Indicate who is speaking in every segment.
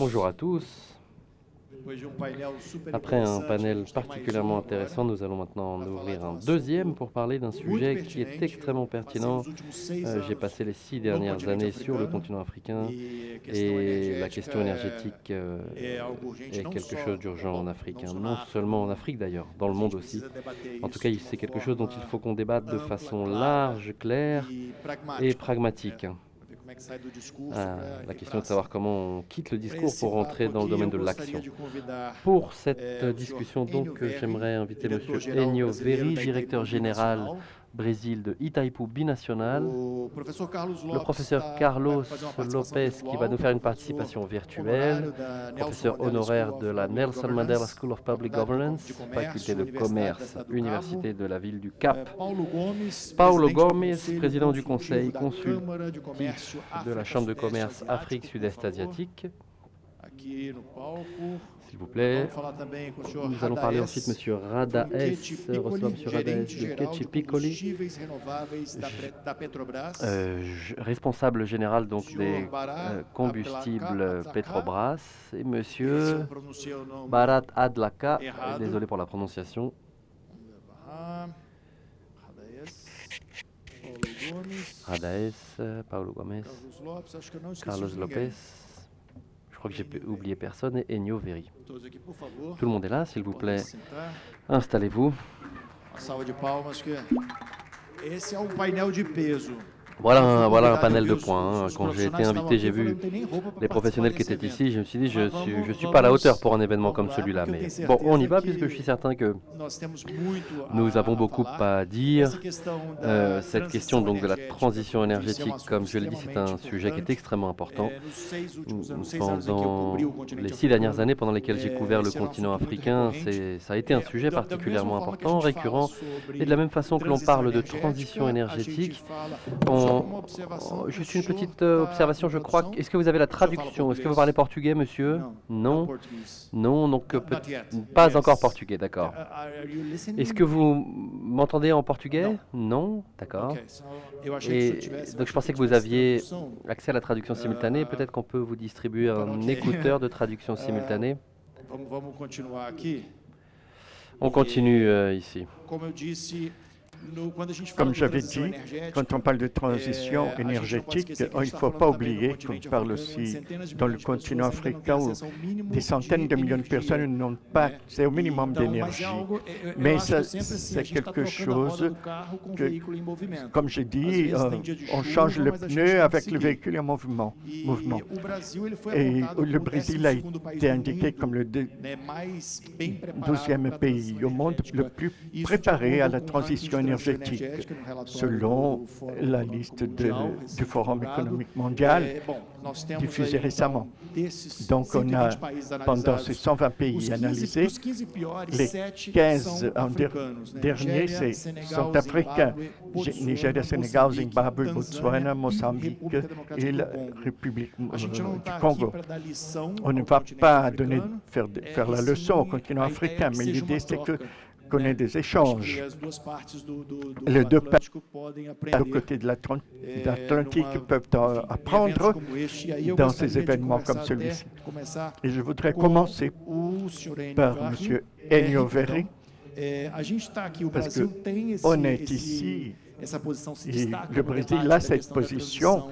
Speaker 1: Bonjour à tous. Après un panel particulièrement intéressant, nous allons maintenant en ouvrir un deuxième pour parler d'un sujet qui est extrêmement pertinent. J'ai passé les 6 dernières années sur le continent africain et la question énergétique est quelque chose d'urgent en Afrique, hein. Non seulement en Afrique d'ailleurs, dans le monde aussi. En tout cas, c'est quelque chose dont il faut qu'on débatte de façon large, claire et pragmatique. La question est de savoir comment on quitte le discours pour rentrer dans le domaine de l'action. Pour cette discussion, donc, j'aimerais inviter M. Enio Verri, directeur général Brésil de Itaipu Binacional, le professeur Carlos Lopez qui va nous faire une participation virtuelle, professeur honoraire de la Nelson Mandela School of Public Governance, faculté de commerce, université de la ville du Cap, Paulo Gomes, président du conseil consultatif de la Chambre de commerce Afrique Sud-Est asiatique. S'il vous plaît. Nous allons parler ensuite M. Radaes, recevoir M. Radaes de Ketchi-Piccoli, responsable général donc des combustibles Petrobras, et M. Barat Adlaka, désolé pour la prononciation. Radaes, Paulo Gomes, Carlos Lopez. Je crois que j'ai oublié personne, et Enio Verri. Tout le monde est là, s'il vous plaît. Installez-vous. Voilà un panel de points, hein. Quand j'ai été invité, j'ai vu les professionnels qui étaient ici. Je me suis dit, je suis pas à la hauteur pour un événement comme celui-là. Mais bon, on y va, puisque je suis certain que nous avons beaucoup à dire. Cette question donc de la transition énergétique, comme je l'ai dit, c'est un sujet qui est extrêmement important. Pendant les 6 dernières années pendant lesquelles j'ai couvert le continent africain, ça a été un sujet particulièrement important, récurrent. Et de la même façon que l'on parle de transition énergétique, juste une petite observation, je crois. Est-ce que vous avez la traduction? Est-ce que vous parlez portugais, monsieur? Non. Non, donc pas encore portugais, d'accord. Est-ce que vous m'entendez en portugais? Non, d'accord. Et donc je pensais que vous aviez accès à la traduction simultanée. Peut-être qu'on peut vous distribuer un écouteur de traduction simultanée. On continue ici.
Speaker 2: Comme j'avais dit, quand on parle de transition énergétique, il ne faut pas oublier qu'on parle aussi dans le continent africain où des centaines de millions de personnes n'ont pas accès au minimum d'énergie. Mais c'est quelque chose que, comme j'ai dit, on change le pneu avec le véhicule en mouvement. Et le Brésil a été indiqué comme le 12e pays au monde le plus préparé à la transition énergétique, selon la liste du Forum économique mondial diffusée récemment. Donc, on a, pendant ces 120 pays analysés, les 15 derniers sont africains: Nigeria, Sénégal, Zimbabwe, Botswana, Mozambique et la République du Congo. On ne va pas faire la leçon au continent africain, mais l'idée, c'est qu'on ait des échanges. Les deux parties de côté de l'Atlantique peuvent apprendre dans ces événements comme celui-ci. Et je voudrais commencer par M. Enio Verri, parce qu'on est ici, et le Brésil a cette position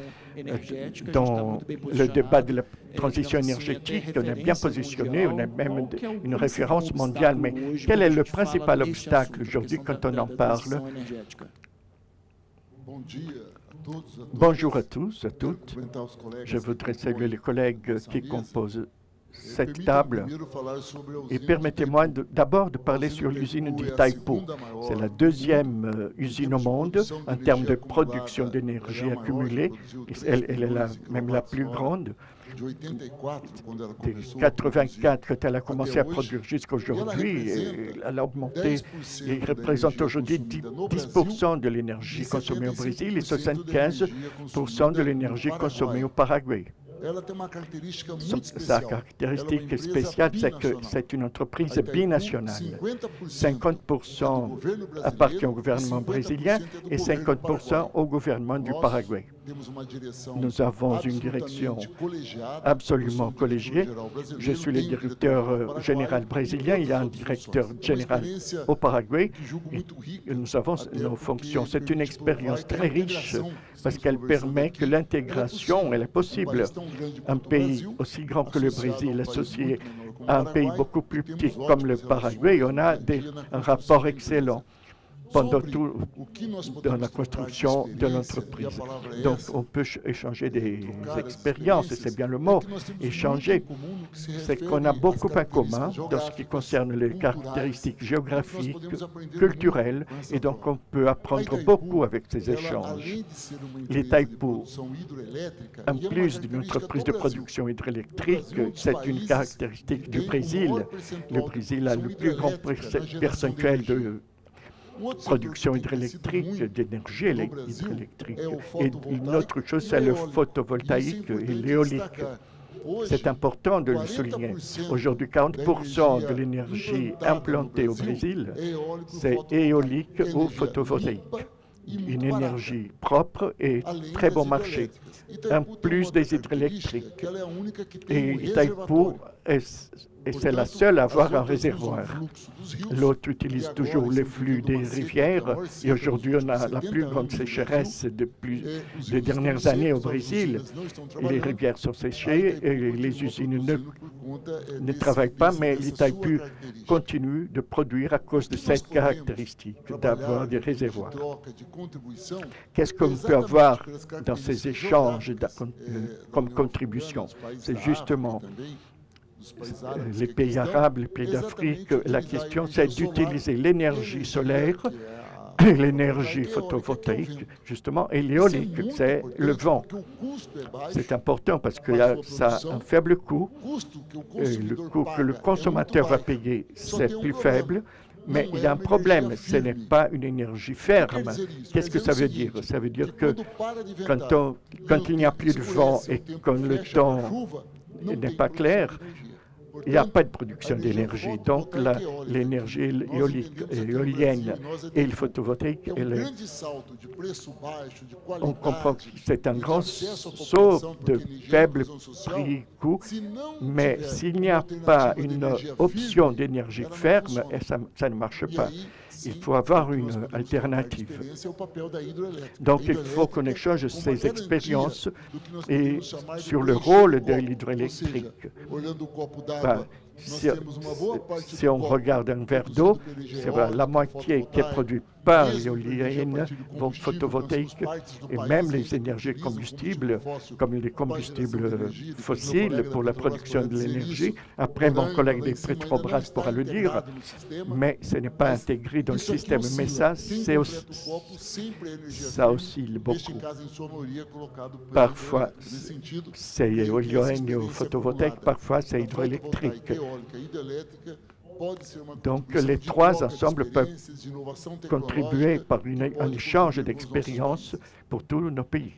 Speaker 2: dans le débat de la transition énergétique. On est bien positionné, on a même une référence mondiale. Mais quel est le principal obstacle aujourd'hui quand on en parle? Bonjour à tous, à toutes. Je voudrais saluer les collègues qui composent cette table. Et permettez-moi d'abord de parler sur l'usine d'Itaipu. C'est la deuxième usine au monde en termes de production d'énergie accumulée. Elle est même la plus grande. De 84, quand elle a commencé à produire jusqu'à aujourd'hui, elle a augmenté et représente aujourd'hui 10% de l'énergie consommée au Brésil et 75% de l'énergie consommée au Paraguay. Sa caractéristique spéciale, c'est que c'est une entreprise binationale. 50% appartient au gouvernement brésilien et 50% au gouvernement du Paraguay. Nous avons une direction absolument collégiée. Je suis le directeur général brésilien, il y a un directeur général au Paraguay. Et nous avons nos fonctions. C'est une expérience très riche parce qu'elle permet que l'intégration est possible. Un pays aussi grand que le Brésil associé à un pays beaucoup plus petit comme le Paraguay, on a un rapport excellent pendant tout dans la construction de l'entreprise. Donc, on peut échanger des expériences, et c'est bien le mot, échanger. C'est qu'on a beaucoup en commun dans ce qui concerne les caractéristiques géographiques, culturelles, et donc on peut apprendre beaucoup avec ces échanges. L'Itaipu, en plus d'une entreprise de production hydroélectrique, c'est une caractéristique du Brésil. Le Brésil a le plus grand pourcentage de production hydroélectrique, d'énergie hydroélectrique. Et une autre chose, c'est le photovoltaïque et l'éolique. C'est important de le souligner. Aujourd'hui, 40% de l'énergie implantée au Brésil, c'est éolique ou photovoltaïque. Une énergie propre et très bon marché, en plus des hydroélectriques. Et Itaipu c'est la seule à avoir un réservoir. L'autre utilise toujours les flux des rivières. Et aujourd'hui, on a la plus grande sécheresse depuis les dernières années au Brésil. Les rivières sont séchées et les usines ne travaillent pas, mais l'Itaipu continue de produire à cause de cette caractéristique, d'avoir des réservoirs. Qu'est-ce qu'on peut avoir dans ces échanges comme contribution? C'est justement les pays arabes, les pays d'Afrique. La question, c'est d'utiliser l'énergie solaire, l'énergie photovoltaïque, justement, et l'éolique, c'est le vent. C'est important parce que ça a un faible coût. Et le coût que le consommateur va payer, c'est plus faible. Mais il y a un problème, ce n'est pas une énergie ferme. Qu'est-ce que ça veut dire? Ça veut dire que quand il n'y a plus de vent et quand le temps n'est pas clair, il n'y a pas de production d'énergie. Donc, l'énergie éolienne et le photovoltaïque, on comprend que c'est un grand saut de faible prix-coût, mais s'il n'y a pas une option d'énergie ferme, ça ne marche pas. Il faut avoir une alternative. Donc, il faut qu'on échange ces expériences et sur le rôle de l'hydroélectrique. Si on regarde un verre d'eau, c'est la moitié qui est produite par l'éolienne, donc photovoltaïque, et même les énergies combustibles, comme les combustibles fossiles pour la production de l'énergie. Après, mon collègue des Petrobras pourra le dire, mais ce n'est pas intégré dans le système. Mais ça oscille beaucoup. Parfois, c'est éolienne ou photovoltaïque, parfois c'est hydroélectrique. Donc, les trois ensemble peuvent contribuer par un échange d'expériences pour tous nos pays.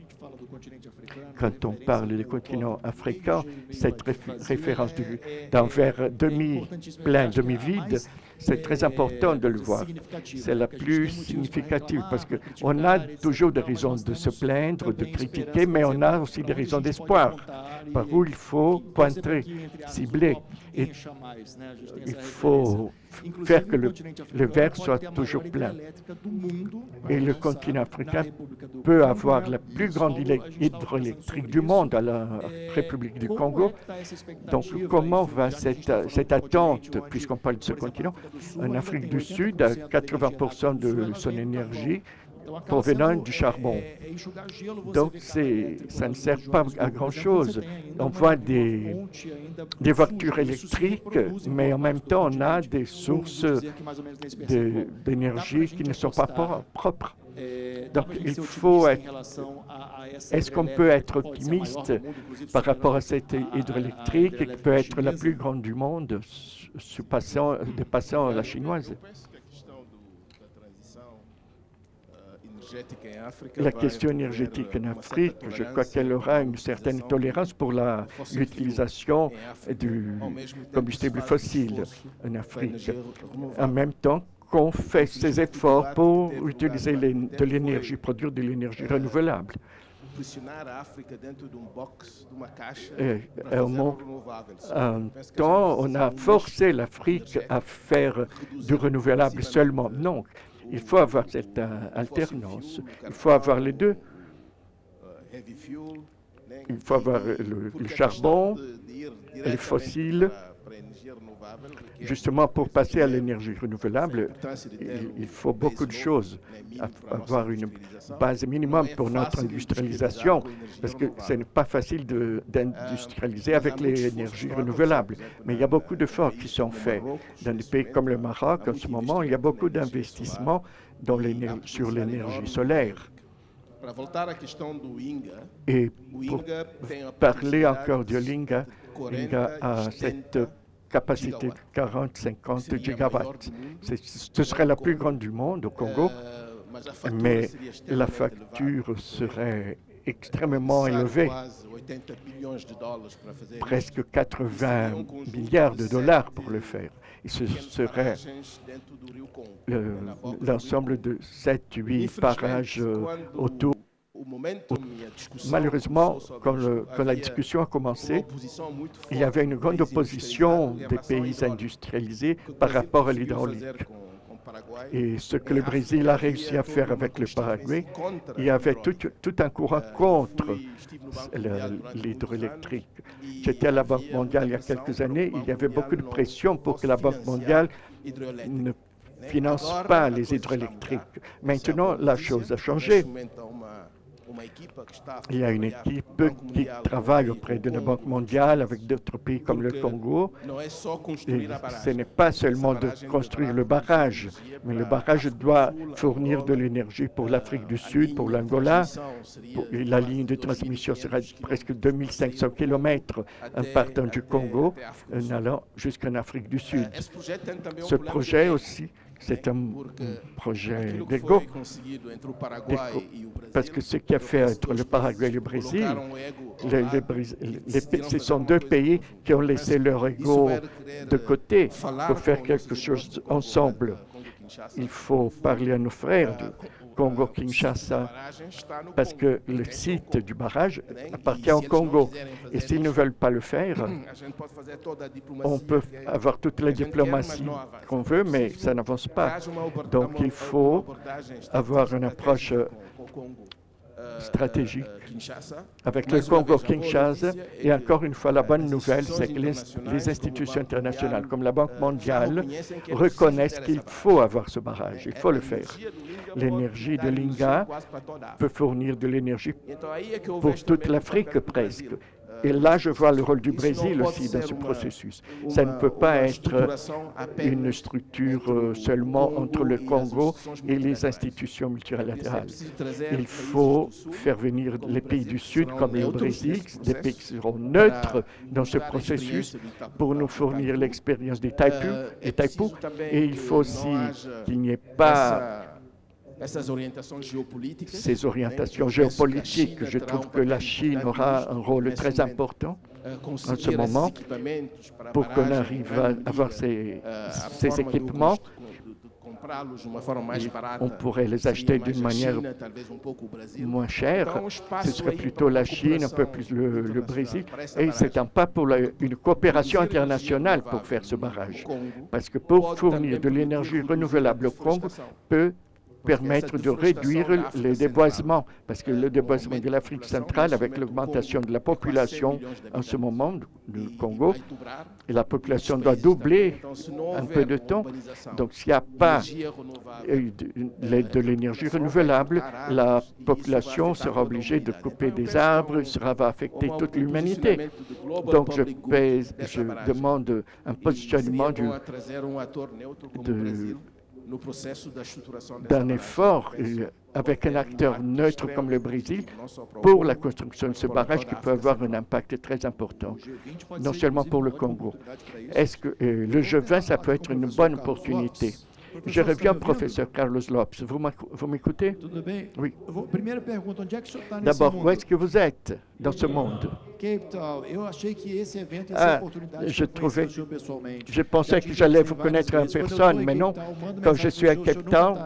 Speaker 2: Quand on parle du continent africain, cette référence d'un verre demi-plein, demi-vide, c'est très important de le voir. C'est la plus significative parce qu'on a toujours des raisons de se plaindre, de critiquer, mais on a aussi des raisons d'espoir, par où il faut pointer, cibler. Et il faut faire que le verre soit toujours plein. Et le continent africain peut avoir la plus grande hydroélectrique du monde à la République du Congo. Donc, comment va cette attente, puisqu'on parle de ce continent? En Afrique du Sud, à 80% de son énergie provenant du charbon. Donc, ça ne sert pas à grand-chose. On voit des voitures électriques, mais en même temps, on a des sources d'énergie qui ne sont pas propres. Donc, il faut être... Est-ce qu'on peut être optimiste par rapport à cette hydroélectrique qui peut être la plus grande du monde, dépassant la chinoise? La question énergétique en Afrique, je crois qu'elle aura une certaine tolérance pour l'utilisation du combustible fossile en Afrique. En même temps qu'on fait ces efforts pour utiliser de l'énergie, produire de l'énergie renouvelable. En temps, on a forcé l'Afrique à faire du renouvelable seulement. Non, il faut avoir cette alternance. Il faut avoir les deux. Il faut avoir le charbon, les fossiles. Justement, pour passer à l'énergie renouvelable, il faut beaucoup de choses. Avoir une base minimum pour notre industrialisation, parce que ce n'est pas facile d'industrialiser avec les énergies renouvelables. Mais il y a beaucoup d'efforts qui sont faits. Dans des pays comme le Maroc, en ce moment, il y a beaucoup d'investissements sur l'énergie solaire. Et pour parler encore de l'Inga, l'Inga a cette capacité de 40-50 gigawatts. Ce serait la plus grande du monde au Congo, mais la facture serait extrêmement élevée, presque 80 milliards de dollars pour le faire. Et ce serait l'ensemble de 7-8 barrages autour. Malheureusement, quand la discussion a commencé, il y avait une grande opposition des pays industrialisés par rapport à l'hydraulique. Et ce que le Brésil a réussi à faire avec le Paraguay, il y avait tout un courant contre l'hydroélectrique. J'étais à la Banque mondiale il y a quelques années, il y avait beaucoup de pression pour que la Banque mondiale ne finance pas les hydroélectriques. Maintenant, la chose a changé. Il y a une équipe qui travaille auprès de la Banque mondiale avec d'autres pays comme le Congo. Et ce n'est pas seulement de construire le barrage, mais le barrage doit fournir de l'énergie pour l'Afrique du Sud, pour l'Angola. La ligne de transmission sera presque 2500 km en partant du Congo, en allant jusqu'en Afrique du Sud. Ce projet aussi, c'est un projet d'ego, parce que ce qui a fait entre le Paraguay et le Brésil, ce sont deux pays qui ont laissé leur ego de côté pour faire quelque chose ensemble. Il faut parler à nos frères du Congo-Kinshasa, parce que le site du barrage appartient au Congo. Et s'ils ne veulent pas le faire, on peut avoir toute la diplomatie qu'on veut, mais ça n'avance pas. Donc il faut avoir une approche stratégique avec le Congo-Kinshasa. Et encore une fois, la bonne nouvelle, c'est que les institutions internationales, comme la Banque mondiale, reconnaissent qu'il faut avoir ce barrage, il faut le faire. L'énergie de l'Inga peut fournir de l'énergie pour toute l'Afrique presque. Et là, je vois le rôle du Brésil aussi dans ce processus. Ça ne peut pas être une structure seulement entre le Congo et les institutions multilatérales. Il faut faire venir les pays du Sud, comme le Brésil, des pays qui seront neutres dans ce processus pour nous fournir l'expérience des Itaipu. Et il faut aussi qu'il n'y ait pas ces orientations géopolitiques. Je trouve que la Chine aura un rôle très important en ce moment pour qu'on arrive à avoir ces équipements. On pourrait les acheter d'une manière moins chère. Ce serait plutôt la Chine, un peu plus le Brésil. Et c'est un pas pour une coopération internationale pour faire ce barrage. Parce que pour fournir de l'énergie renouvelable au Congo peut permettre de réduire les déboisements, parce que le déboisement de l'Afrique centrale, avec l'augmentation de la population en ce moment du Congo, et la population doit doubler en peu de temps. Donc, s'il n'y a pas de l'énergie renouvelable, la population sera obligée de couper des arbres, ça va affecter toute l'humanité. Donc, je demande un positionnement d'un effort avec un acteur neutre comme le Brésil pour la construction de ce barrage qui peut avoir un impact très important, non seulement pour le Congo. Est-ce que le G20, ça peut être une bonne opportunité? Je reviens, professeur Carlos Lopes. Vous m'écoutez? Oui. D'abord, où est-ce que vous êtes dans ce monde? Je pensais que j'allais vous connaître en personne, mais non. Quand je suis à Cape Town,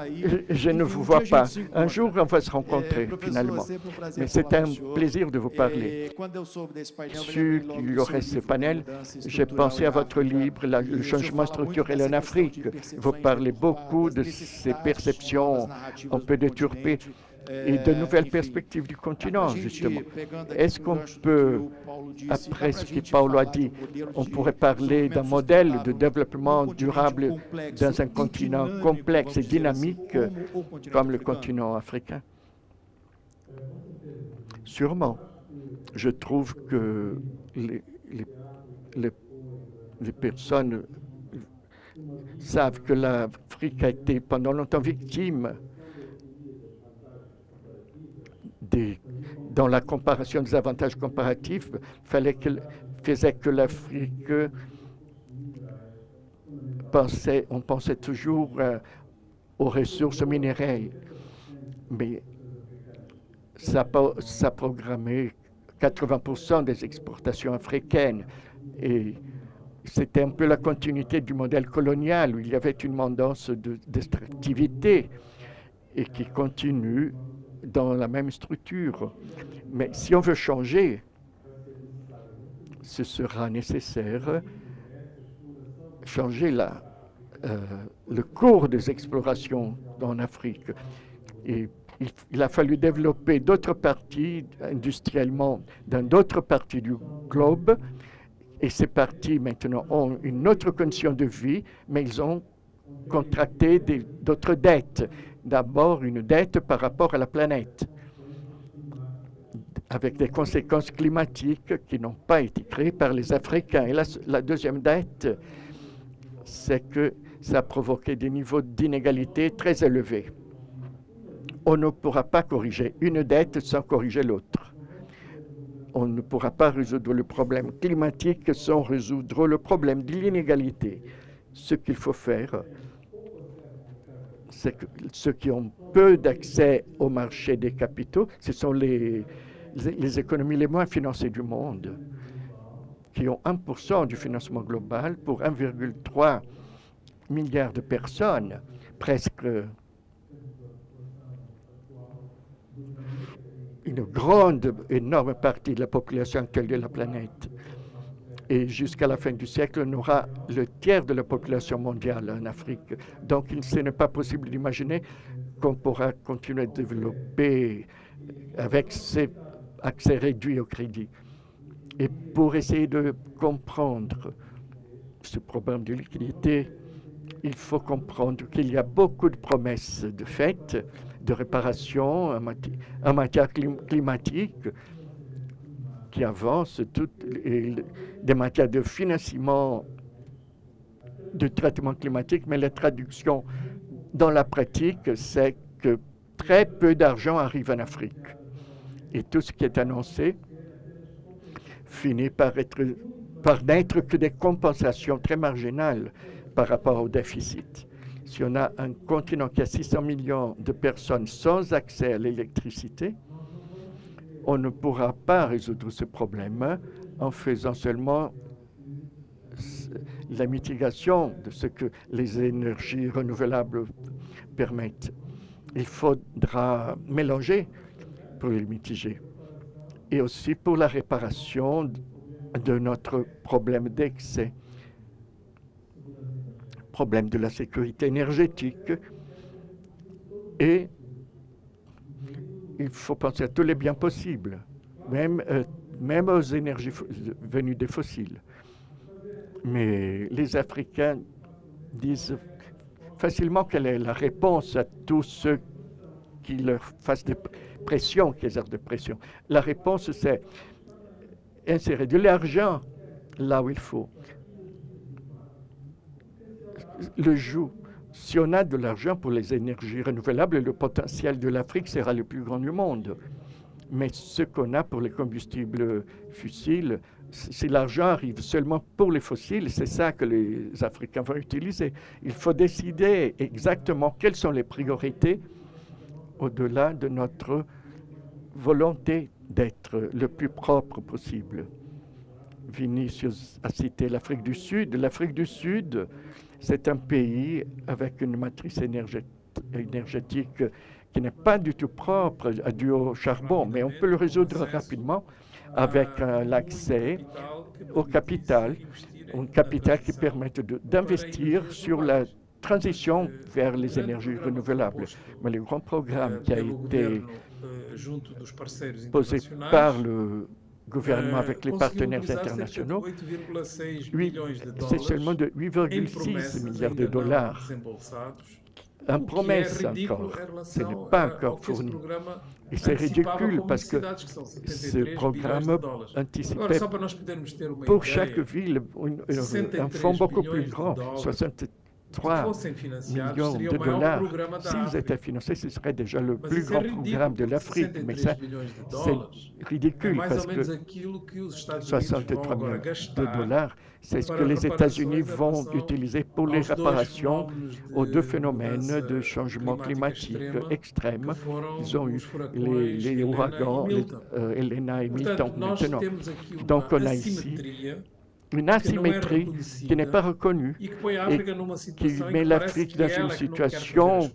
Speaker 2: je ne vous vois pas. Un jour, on va se rencontrer, finalement. Mais c'est un plaisir de vous parler. Sûr qu'il y aurait ce panel, j'ai pensé à votre livre, Le changement structurel en Afrique. Vous parlez beaucoup de ces perceptions un peu déturpées et de nouvelles perspectives du continent, justement. Est-ce qu'on peut, après ce que Paulo a dit, on pourrait parler d'un modèle de développement durable dans un continent complexe et dynamique comme le continent africain? Sûrement. Je trouve que les personnes savent que l'Afrique a été pendant longtemps victime dans la comparaison des avantages comparatifs, faisait que l'Afrique on pensait toujours aux ressources minérales, mais ça programmait 80% des exportations africaines. Et c'était un peu la continuité du modèle colonial où il y avait une tendance d'extractivité et qui continue dans la même structure. Mais si on veut changer, ce sera nécessaire changer le cours des explorations en Afrique. Et il a fallu développer d'autres parties industriellement dans d'autres parties du globe. Et ces parties maintenant ont une autre condition de vie, mais ils ont contracté d'autres dettes. D'abord, une dette par rapport à la planète, avec des conséquences climatiques qui n'ont pas été créées par les Africains. Et la deuxième dette, c'est que ça a provoqué des niveaux d'inégalité très élevés. On ne pourra pas corriger une dette sans corriger l'autre. On ne pourra pas résoudre le problème climatique sans résoudre le problème de l'inégalité. Ce qu'il faut faire, c'est que ceux qui ont peu d'accès au marché des capitaux, ce sont les économies les moins financées du monde, qui ont 1% du financement global pour 1,3 milliard de personnes, presque une énorme partie de la population actuelle de la planète. Et jusqu'à la fin du siècle, on aura le tiers de la population mondiale en Afrique. Donc, ce n'est pas possible d'imaginer qu'on pourra continuer à développer avec ces accès réduits au crédit. Et pour essayer de comprendre ce problème de liquidité, il faut comprendre qu'il y a beaucoup de promesses de fait, de réparation en matière climatique qui avancent, des matières de financement du traitement climatique, mais la traduction dans la pratique, c'est que très peu d'argent arrive en Afrique. Et tout ce qui est annoncé finit par n'être que des compensations très marginales par rapport au déficit. Si on a un continent qui a 600 millions de personnes sans accès à l'électricité, on ne pourra pas résoudre ce problème en faisant seulement la mitigation de ce que les énergies renouvelables permettent. Il faudra mélanger pour les mitiger. Et aussi pour la réparation de notre problème d'excès, problème de la sécurité énergétique. Et il faut penser à tous les biens possibles, même aux énergies venues des fossiles. Mais les Africains disent facilement quelle est la réponse à tous ceux qui leur fassent des pressions, qui exercent des pressions. La réponse, c'est insérer de l'argent là où il faut. Si on a de l'argent pour les énergies renouvelables, le potentiel de l'Afrique sera le plus grand du monde. Mais ce qu'on a pour les combustibles fossiles, si l'argent arrive seulement pour les fossiles, c'est ça que les Africains vont utiliser. Il faut décider exactement quelles sont les priorités au-delà de notre volonté d'être le plus propre possible. Vinicius a cité l'Afrique du Sud. L'Afrique du Sud, c'est un pays avec une matrice énergétique qui n'est pas du tout propre, dû au charbon, mais on peut le résoudre rapidement avec l'accès au capital, un capital qui permette d'investir sur la transition vers les énergies renouvelables. Mais le grand programme qui a été posé par le gouvernement avec les partenaires internationaux, c'est seulement de 8,6 milliards de dollars. En promesse encore, ce n'est pas encore fourni. Et c'est ridicule parce que ce programme anticipait pour chaque ville un fonds beaucoup plus grand, 63 millions de dollars. S'ils étaient financés, ce serait déjà le plus grand programme de l'Afrique. Mais ça, c'est ridicule parce que 63 millions de dollars, c'est ce que les États-Unis vont utiliser pour les réparations aux deux phénomènes de changement climatique extrême. Ils ont eu les ouragans, Elena et Milton maintenant. Donc on a ici une asymétrie qui n'est pas reconnue et qui met l'Afrique dans une situation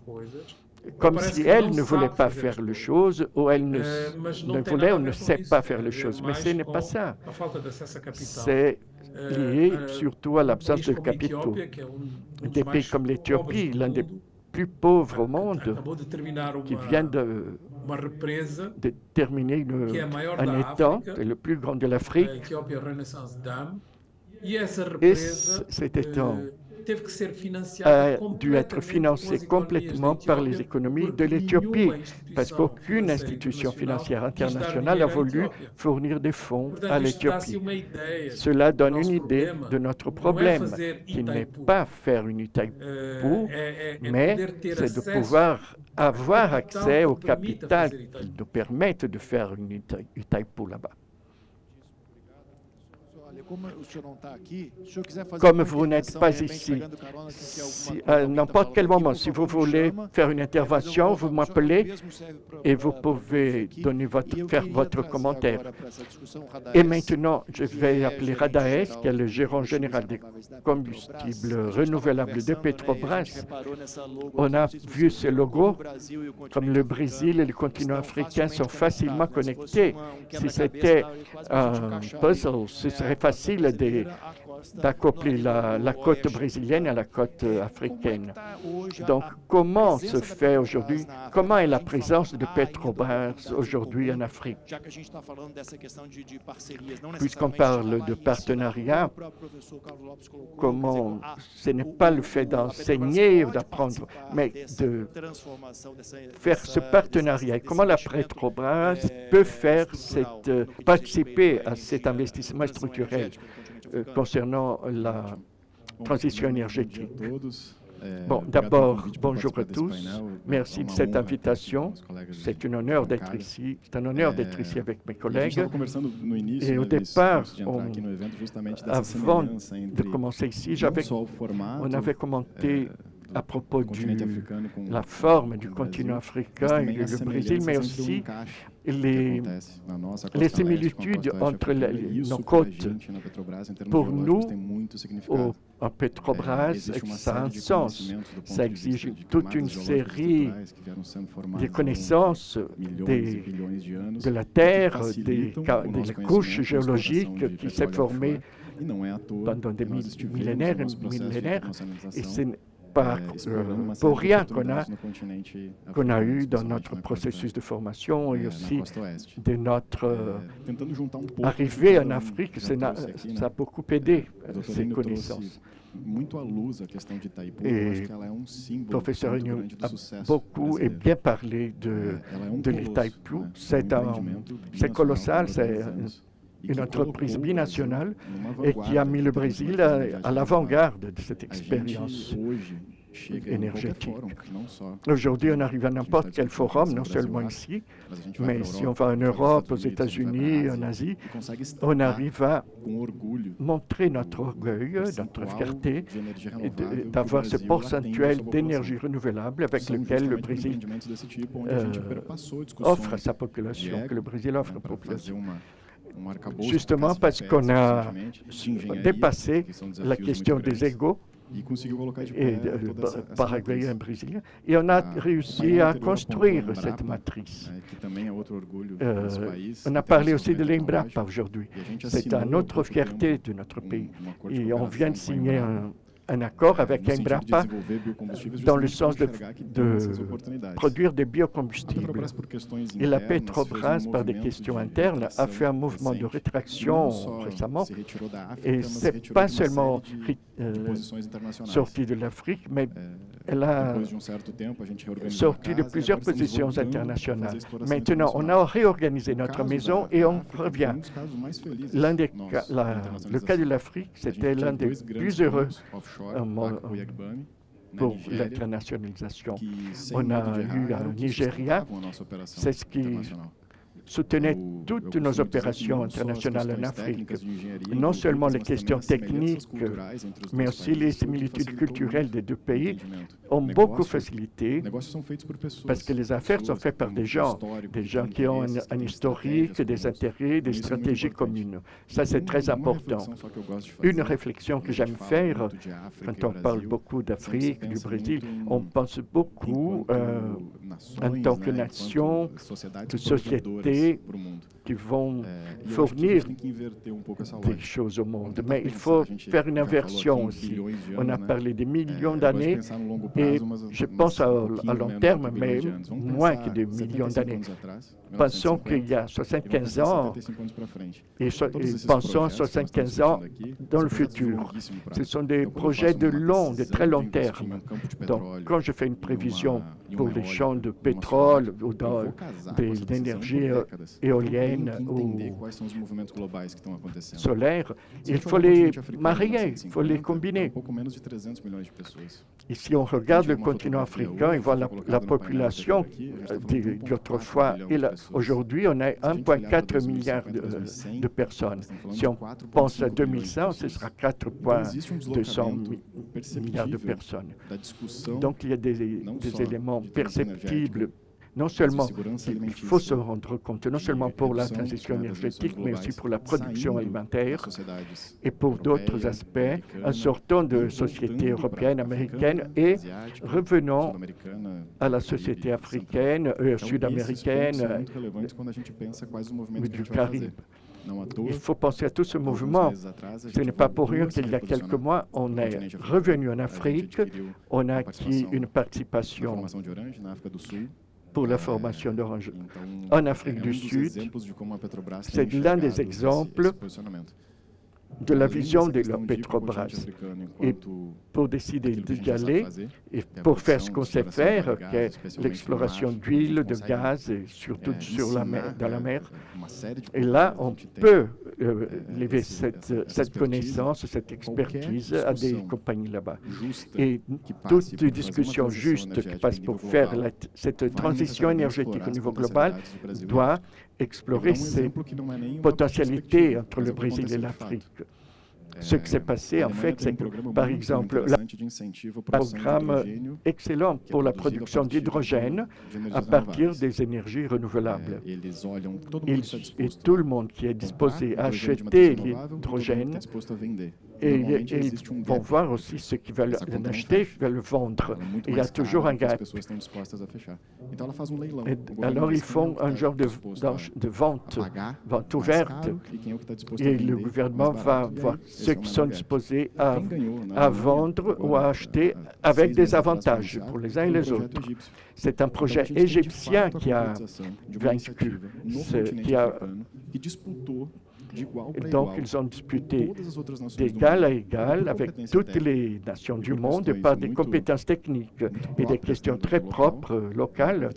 Speaker 2: comme si elle ne voulait pas faire les choses ou elle ne voulait ou ne sait pas faire les choses. Mais ce n'est pas ça. C'est lié surtout à l'absence de capitaux. Des pays comme l'Éthiopie, l'un des plus pauvres au monde, qui vient de terminer un étang, le plus grand de l'Afrique, et cet étang a dû être financé complètement par les économies de l'Éthiopie, parce qu'aucune institution financière internationale a voulu fournir des fonds à l'Éthiopie. Cela donne une idée de notre problème, qui n'est pas faire une Itaipu, mais c'est de pouvoir avoir accès au capital qui nous permette de faire une Itaipu là-bas. Comme vous n'êtes pas ici, à n'importe quel moment, si vous voulez faire une intervention, vous m'appelez et vous pouvez faire votre commentaire. Et maintenant, je vais appeler Radaes, qui est le gérant général des combustibles renouvelables de Petrobras. On a vu ce logo, comme le Brésil et le continent africain sont facilement connectés. Si c'était un puzzle, ce serait facile d'accoupler la côte brésilienne à la côte africaine. Donc, comment se fait aujourd'hui, comment est la présence de Petrobras aujourd'hui en Afrique? Puisqu'on parle de partenariat, comment ce n'est pas le fait d'enseigner ou d'apprendre, mais de faire ce partenariat. Et comment la Petrobras peut participer à cet investissement structurel concernant la transition énergétique. Bon, d'abord, bonjour à tous. Merci de cette invitation. C'est un honneur d'être ici. C'est un honneur d'être ici avec mes collègues. Et au départ, avant de commencer ici, on avait commenté à propos de la forme du continent africain et du Brésil, mais aussi les similitudes entre nos côtes. Pour nous, à Petrobras, ça a un sens. Ça exige toute une série de connaissances de la Terre, des couches géologiques qui s'est formée pendant des millénaires. Et c'est pas pour rien qu'on a eu dans notre processus de formation et aussi de notre arrivée en Afrique, ça a beaucoup aidé ces connaissances. Et le professeur Agnew a beaucoup et bien parlé de l'Itaipu. C'est colossal, c'est une entreprise binationale et qui a mis le Brésil à l'avant-garde de cette expérience. énergétique. Aujourd'hui, on arrive à n'importe quel forum, non seulement ici, mais si on va en Europe, aux États-Unis, en Asie, on arrive à montrer notre orgueil, notre fierté, d'avoir ce pourcentuel d'énergie renouvelable avec lequel le Brésil offre à sa population, que le Brésil offre à la population. Justement parce qu'on a dépassé la question des égaux paraguayen et brésilien, et on a réussi à construire cette matrice. On a parlé aussi de l'Embrapa aujourd'hui. C'est une autre fierté de notre pays. Et on vient de signer un accord avec Embrapa dans le sens de produire des biocombustibles. Et la Petrobras, par des questions internes, a fait un mouvement de rétraction récemment. Et ce n'est pas seulement sorti de l'Afrique, mais elle a sorti de plusieurs positions internationales. Maintenant, on a réorganisé notre maison et on revient. Le cas de l'Afrique, c'était l'un des plus heureux pour l'internationalisation. On a eu un Nigeria, c'est ce qui soutenait toutes nos opérations internationales en Afrique. Non seulement les questions techniques, mais aussi les similitudes culturelles des deux pays ont beaucoup facilité parce que les affaires sont faites par des gens qui ont un historique, des intérêts, des stratégies communes. Ça, c'est très important. Une réflexion que j'aime faire, quand on parle beaucoup d'Afrique, du Brésil, on pense beaucoup en tant que nation, de société, qui vont fournir des choses au monde. Mais il faut faire une inversion aussi. On a parlé des millions d'années et je pense à long terme, mais moins que des millions d'années. Pensons qu'il y a 75 ans et pensons 75 ans dans le futur. Ce sont des projets de très long terme. Donc, quand je fais une prévision pour les champs de pétrole ou d'énergie éolienne ou solaire, il faut les marier, il faut les combiner. Et si on regarde le continent africain et voit la population d'autrefois, aujourd'hui, on a 1,4 milliard de personnes. Si on pense à 2100, ce sera 4,2 milliards de personnes. Donc, il y a des éléments perceptibles. Non seulement, il faut se rendre compte, non seulement pour la transition énergétique, mais aussi pour la production alimentaire et pour d'autres aspects, en sortant de sociétés européennes, américaines et revenons à la société africaine, sud-américaine, du Caraïbe. Il faut penser à tout ce mouvement. Ce n'est pas pour rien qu'il y a quelques mois, on est revenu en Afrique, on a acquis une participation pour la formation d'Orange en Afrique du Sud. C'est l'un des exemples de la vision de la Petrobras. Et pour décider d'y aller, et pour faire ce qu'on sait faire, qui est l'exploration d'huile, de gaz, et surtout dans la mer, et là, on peut lever cette connaissance, cette expertise à des compagnies là-bas. Et toute discussion juste qui passe pour faire cette transition énergétique au niveau global doit explorer ces potentialités entre le Brésil et l'Afrique. Ce qui s'est passé, en fait, c'est que, par exemple, un programme excellent pour la production d'hydrogène à partir des énergies renouvelables. Et tout le monde qui est disposé à acheter l'hydrogène, et ils vont voir aussi ceux qui veulent l'acheter, qui veulent le vendre. Il y a toujours un gap. Alors, ils font un genre de vente ouverte, et le gouvernement va voir ceux qui sont disposés à vendre ou à acheter avec des avantages pour les uns et les autres. C'est un projet égyptien qui a vaincu, donc, ils ont disputé d'égal à égal avec toutes les nations du monde par des compétences techniques et des questions très propres, locales.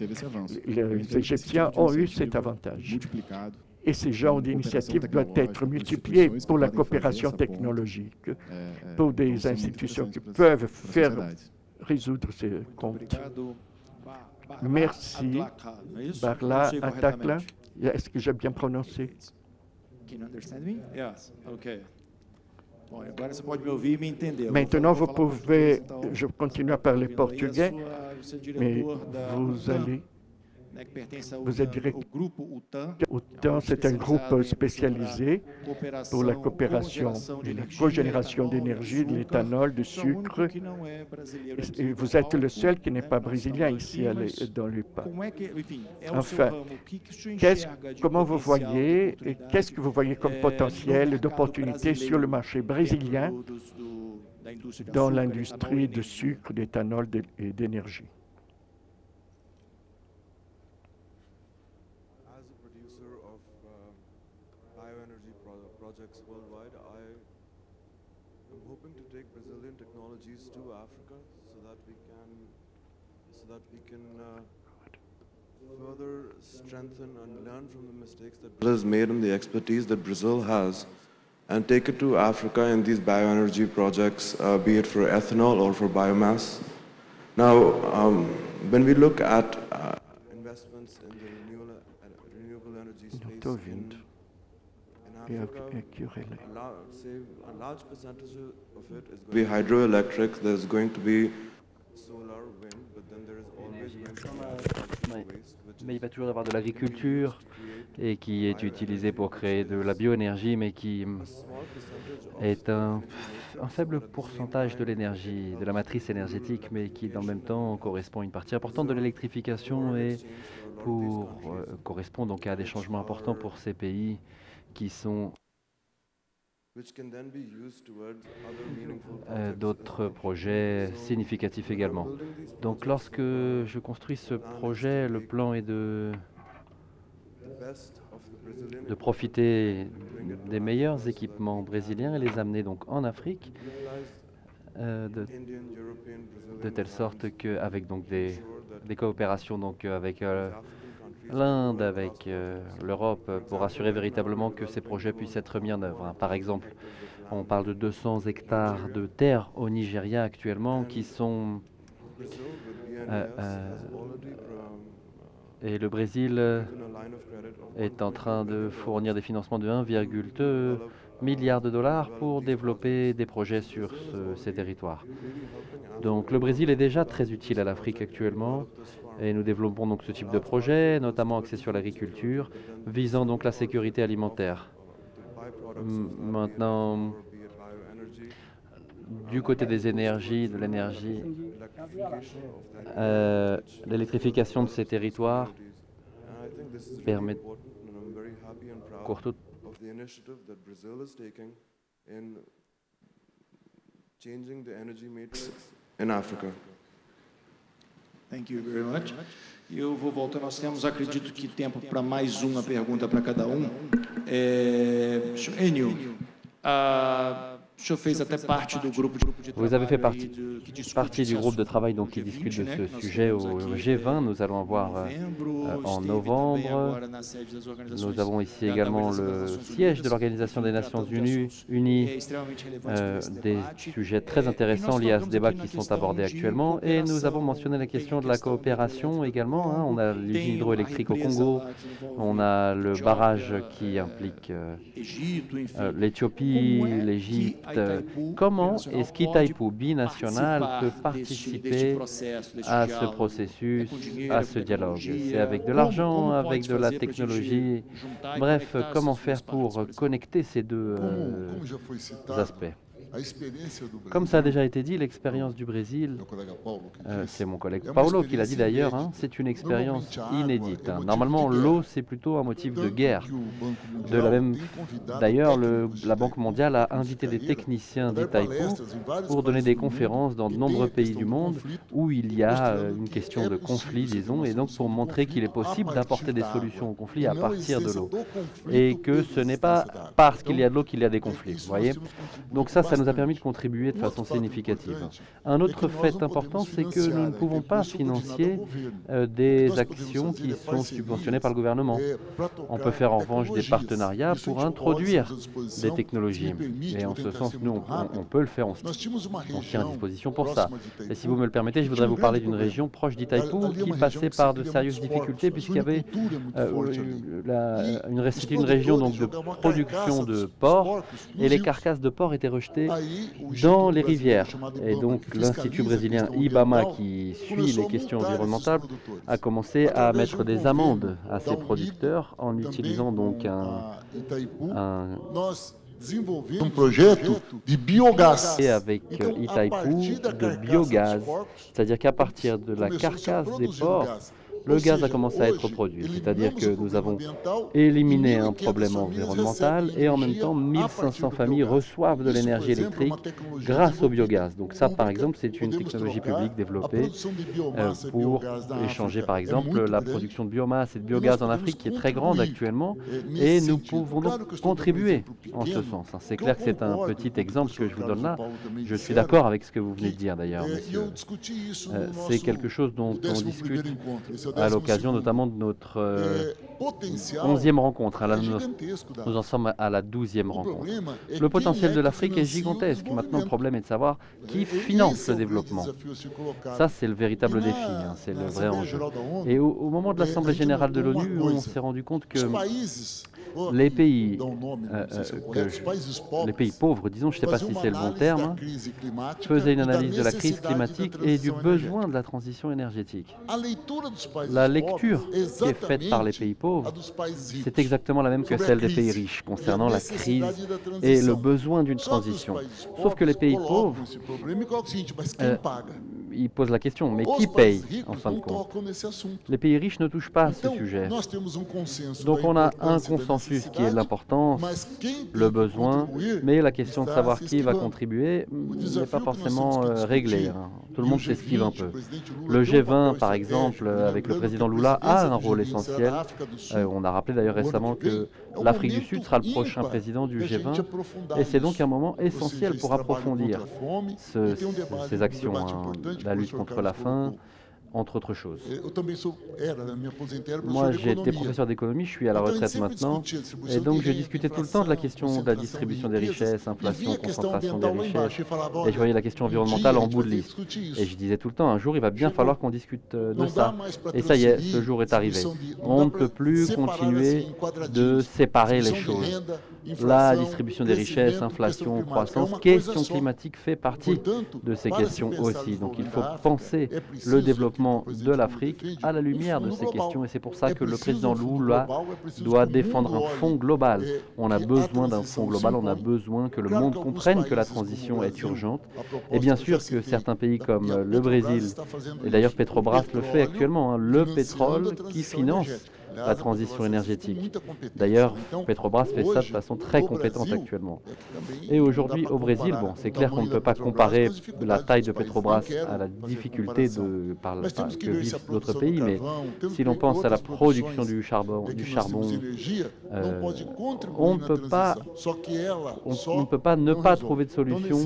Speaker 2: Les Égyptiens ont eu cet avantage. Et ces genres d'initiatives doivent être multipliées pour la coopération technologique, pour des institutions qui peuvent faire résoudre ces comptes. Merci. Barla Atakla. Est-ce que j'ai bien prononcé? Maintenant, vous pouvez, je continue à parler portugais, mais vous êtes directeur. UTAN, c'est un groupe spécialisé pour la coopération et la cogénération d'énergie, de l'éthanol, du sucre. Et vous êtes le seul qui n'est pas brésilien ici dans l'UPA. Enfin, comment vous voyez et qu'est-ce que vous voyez comme potentiel d'opportunité sur le marché brésilien dans l'industrie de sucre, d'éthanol et d'énergie?
Speaker 3: Projects worldwide, I am hoping to take Brazilian technologies to Africa so that we can further strengthen and learn from the mistakes that Brazil has made and the expertise that Brazil has, and take it to Africa in these bioenergy projects, be it for ethanol or for biomass. Now, when we look at investments in the renewable energy space in Africa, a large percentage of it is going to be hydroelectric, there's going to be solar, wind, but then there is always going to be waste.
Speaker 1: Mais il va toujours y avoir de l'agriculture et qui est utilisée pour créer de la bioénergie, mais qui est un faible pourcentage de l'énergie, de la matrice énergétique, mais qui dans le même temps correspond à une partie importante de l'électrification et correspond donc à des changements importants pour ces pays qui sont d'autres projets significatifs également. Donc lorsque je construis ce projet, le plan est de profiter des meilleurs équipements brésiliens et les amener donc en Afrique, de telle sorte qu'avec donc des coopérations donc avec l'Inde, avec l'Europe, pour assurer véritablement que ces projets puissent être mis en œuvre. Par exemple, on parle de 200 hectares de terre au Nigeria actuellement qui sont... et le Brésil est en train de fournir des financements de 1,2 milliard de dollars pour développer des projets sur ces territoires. Donc le Brésil est déjà très utile à l'Afrique actuellement. Et nous développons donc ce type de projet, notamment axé sur l'agriculture, visant donc la sécurité alimentaire. Maintenant, du côté des énergies, de l'énergie, l'électrification de ces territoires permet
Speaker 4: Thank you very much. Eu vou voltar, nós temos, acredito que tempo para mais uma pergunta para cada um. Enio, o senhor fez até parte do grupo de
Speaker 1: Vous avez fait partie du groupe de travail donc, qui discute de ce sujet au G20. Nous allons avoir en novembre. Nous avons ici également le siège de l'Organisation des Nations Unies, des sujets très intéressants liés à ce débat qui sont abordés actuellement. Et nous avons mentionné la question de la coopération également. On a l'usine hydroélectrique au Congo, on a le barrage qui implique l'Éthiopie, l'Égypte. Comment est-ce qu'Itaipu binational peut participer à ce processus, à ce dialogue? C'est avec de l'argent, avec de la technologie. Bref, comment faire pour connecter ces deux aspects? Comme ça a déjà été dit, l'expérience du Brésil, c'est mon collègue Paulo qui l'a dit d'ailleurs, c'est une expérience inédite. Normalement, l'eau, c'est plutôt un motif de guerre. D'ailleurs, la Banque mondiale a invité des techniciens d'Itaipu pour donner des conférences dans de nombreux pays du monde où il y a une question de conflit, disons, et donc pour montrer qu'il est possible d'apporter des solutions au conflit à partir de l'eau. Et que ce n'est pas parce qu'il y a de l'eau qu'il y a des conflits, vous voyez? Donc ça nous a permis de contribuer de façon significative. Un autre fait important, c'est que nous ne pouvons pas financer des actions qui sont subventionnées par le gouvernement. On peut faire en revanche des partenariats pour introduire des technologies. Et en ce sens, nous, on peut le faire, on tient à disposition pour ça. Et si vous me le permettez, je voudrais vous parler d'une région proche d'Itaipu qui passait par de sérieuses difficultés puisqu'il y avait c'était une région donc, de production de porc et les carcasses de porc étaient rejetées dans les rivières. Et donc l'Institut brésilien IBAMA, qui suit les questions environnementales, a commencé à mettre des amendes à ces producteurs en utilisant donc
Speaker 5: projet de biogaz.
Speaker 1: Et avec Itaipu de biogaz, c'est-à-dire qu'à partir de la carcasse des porcs, le gaz a commencé à être produit, c'est-à-dire que nous avons éliminé un problème environnemental et en même temps 1500 familles reçoivent de l'énergie électrique grâce au biogaz. Donc ça, par exemple, c'est une technologie publique développée pour échanger, par exemple, la production de biomasse et de biogaz en Afrique qui est très grande actuellement et nous pouvons donc contribuer en ce sens. C'est clair que c'est un petit exemple que je vous donne là. Je suis d'accord avec ce que vous venez de dire d'ailleurs, monsieur. C'est quelque chose dont on discute à l'occasion notamment de notre 11e rencontre. Là, nous en sommes à la 12e rencontre. Le potentiel de l'Afrique est gigantesque. Maintenant, le problème est de savoir qui finance le développement. Ça, c'est le véritable défi, c'est le vrai enjeu. Et au moment de l'Assemblée générale de l'ONU, on s'est rendu compte que les pays pauvres, disons, je ne sais pas si c'est le bon terme, faisaient une analyse de la crise climatique et du besoin de la transition énergétique. La lecture qui est faite par les pays pauvres, c'est exactement la même que celle des pays riches concernant la crise et le besoin d'une transition. Sauf que les pays pauvres, ils posent la question, mais qui paye en fin de compte? Les pays riches ne touchent pas à ce sujet. Donc on a un consensus qui est l'importance, le besoin, mais la question de savoir qui va contribuer n'est pas forcément réglée. Tout le monde s'esquive un peu. Le G20, par exemple, avec le président Lula, a un rôle essentiel. On a rappelé d'ailleurs récemment que l'Afrique du Sud sera le prochain président du G20 et c'est donc un moment essentiel pour approfondir ces actions, la lutte contre la faim, entre autres choses. Moi, j'ai été professeur d'économie, je suis à la retraite maintenant, et donc je discutais tout le temps de la question de la distribution des richesses, inflation, concentration des richesses, et je voyais la question environnementale en bout de liste. Et je disais tout le temps, un jour, il va bien falloir qu'on discute de ça. Et ça y est, ce jour est arrivé. On ne peut plus continuer de séparer les choses. La distribution des richesses, inflation, croissance, question climatique fait partie de ces questions aussi. Donc il faut penser le développement de l'Afrique à la lumière de ces questions et c'est pour ça que le président Lula doit défendre un fonds global. On a besoin d'un fonds global, on a besoin que le monde comprenne que la transition est urgente et bien sûr que certains pays comme le Brésil, et d'ailleurs Petrobras le fait actuellement, le pétrole qui finance la transition énergétique. D'ailleurs, Petrobras fait ça de façon très compétente actuellement. Et aujourd'hui, au Brésil, bon, c'est clair qu'on ne peut pas comparer la taille de Petrobras à la difficulté que vivent d'autres pays, mais si l'on pense à la production du charbon, on ne peut pas ne pas trouver de solution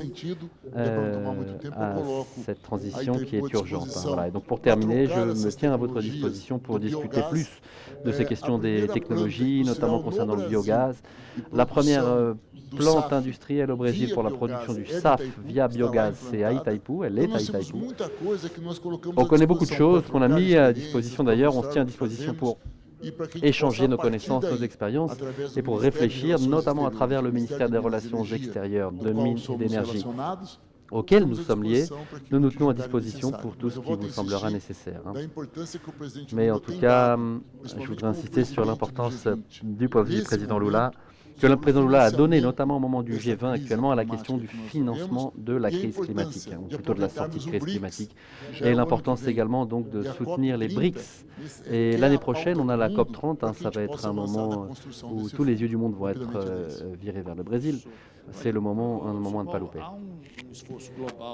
Speaker 1: à cette transition qui est urgente. Voilà. Et donc pour terminer, je me tiens à votre disposition pour discuter plus de ces questions des technologies, notamment concernant le biogaz. La première plante industrielle au Brésil pour la production du SAF via biogaz, c'est à Itaipu, elle est à Itaipu. On connaît beaucoup de choses qu'on a mis à disposition d'ailleurs, on se tient à disposition pour échanger nos connaissances, nos expériences et pour réfléchir, notamment à travers le ministère des Relations extérieures, de Mines et d'Énergie, auquel nous sommes liés, nous nous tenons à disposition pour tout ce qui vous semblera nécessaire. Mais en tout cas, je voudrais insister sur l'importance du point de vue du président Lula, que le président Lula a donné, notamment au moment du G20 actuellement, à la question du financement de la crise climatique, ou plutôt de la sortie de crise climatique, et l'importance également donc de soutenir les BRICS. Et l'année prochaine, on a la COP30, ça va être un moment où tous les yeux du monde vont être virés vers le Brésil. C'est un moment à ne pas louper.